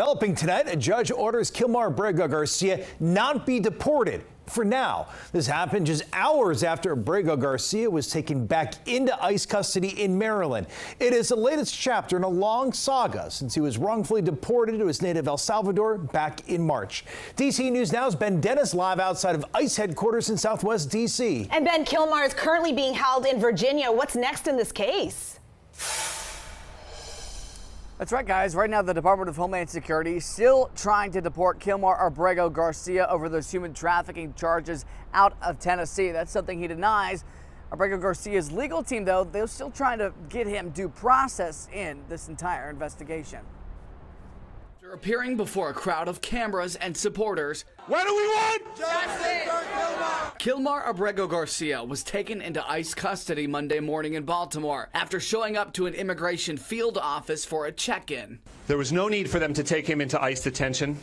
developing tonight. A judge orders Kilmar Abrego Garcia not be deported for now. This happened just hours after Abrego Garcia was taken back into ICE custody in Maryland. It is the latest chapter in a long saga since he was wrongfully deported to his native El Salvador back in March. DC News Now's Ben Dennis live outside of ICE headquarters in Southwest DC. And Ben, Kilmar is currently being held in Virginia. What's next in this case? That's right, guys. Right now, the Department of Homeland Security is still trying to deport Kilmar Abrego Garcia over those human trafficking charges out of Tennessee. That's something he denies. Abrego Garcia's legal team, though, they're still trying to get him due process in this entire investigation. After appearing before a crowd of cameras and supporters, what do we want? Justice! Kilmar Abrego Garcia was taken into ICE custody Monday morning in Baltimore after showing up to an immigration field office for a check-in. There was no need for them to take him into ICE detention.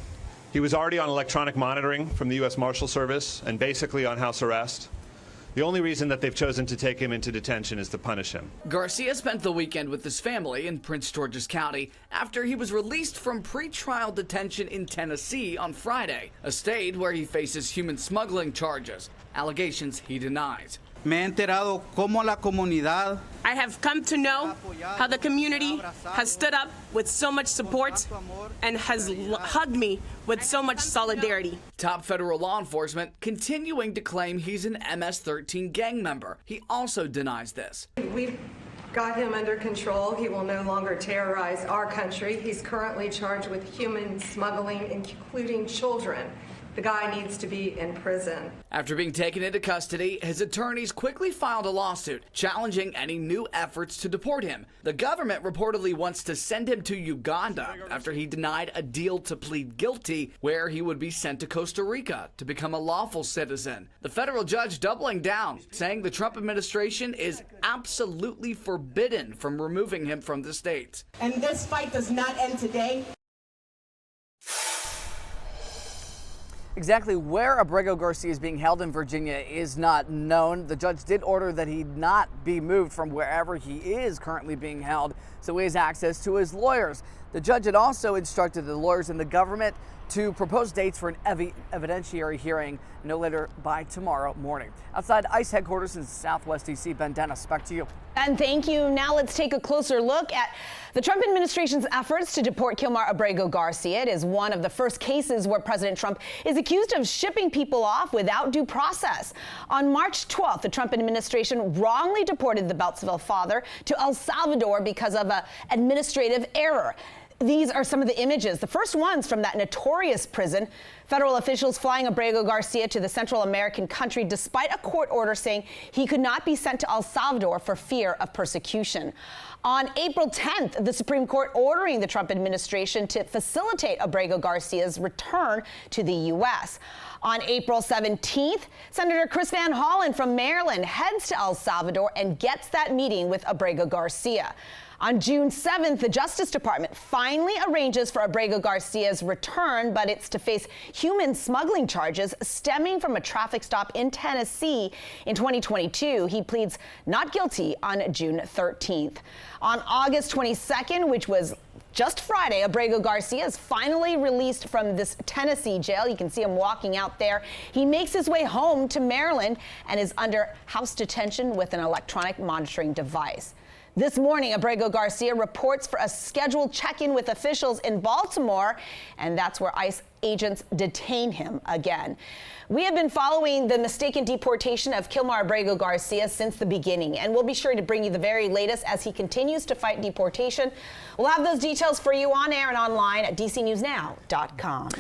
He was already on electronic monitoring from the U.S. Marshal Service and basically on house arrest. The only reason that they've chosen to take him into detention is to punish him. Garcia spent the weekend with his family in Prince George's County after he was released from pretrial detention in Tennessee on Friday, a state where he faces human smuggling charges, allegations he denies. Me he enterado cómo la comunidad. I have come to know how the community has stood up with so much support and has hugged me with so much solidarity. Top federal law enforcement continuing to claim he's an MS-13 gang member. He also denies this. We've got him under control. He will no longer terrorize our country. He's currently charged with human smuggling, including children. The guy needs to be in prison. After being taken into custody, his attorneys quickly filed a lawsuit challenging any new efforts to deport him. The government reportedly wants to send him to Uganda after he denied a deal to plead guilty where he would be sent to Costa Rica to become a lawful citizen. The federal judge doubling down, saying the Trump administration is absolutely forbidden from removing him from the state. And this fight does not end today. Exactly where Abrego Garcia is being held in Virginia is not known. The judge did order that he not be moved from wherever he is currently being held, so he has access to his lawyers. The judge had also instructed the lawyers and the government to propose dates for an evidentiary hearing no later by tomorrow morning. Outside ICE headquarters in Southwest DC, Ben Dennis, back to you. And thank you. Now let's take a closer look at the Trump administration's efforts to deport Kilmar Abrego Garcia. It is one of the first cases where President Trump is accused of shipping people off without due process. On March 12th, the Trump administration wrongly deported the Beltsville father to El Salvador because of an administrative error. These are some of the images, the first ones from that notorious prison. Federal officials flying Abrego Garcia to the Central American country despite a court order saying he could not be sent to El Salvador for fear of persecution. On April 10th, the Supreme Court ordering the Trump administration to facilitate Abrego Garcia's return to the U.S. On April 17th, Senator Chris Van Hollen from Maryland heads to El Salvador and gets that meeting with Abrego Garcia. On June 7th, the Justice Department finally arranges for Abrego Garcia's return, but it's to face human smuggling charges stemming from a traffic stop in Tennessee in 2022. He pleads not guilty on June 13th. On August 22nd, which was just Friday, Abrego Garcia is finally released from this Tennessee jail. You can see him walking out there. He makes his way home to Maryland and is under house detention with an electronic monitoring device. This morning, Abrego Garcia reports for a scheduled check-in with officials in Baltimore, and that's where ICE agents detain him again. We have been following the mistaken deportation of Kilmar Abrego Garcia since the beginning, and we'll be sure to bring you the very latest as he continues to fight deportation. We'll have those details for you on air and online at dcnewsnow.com.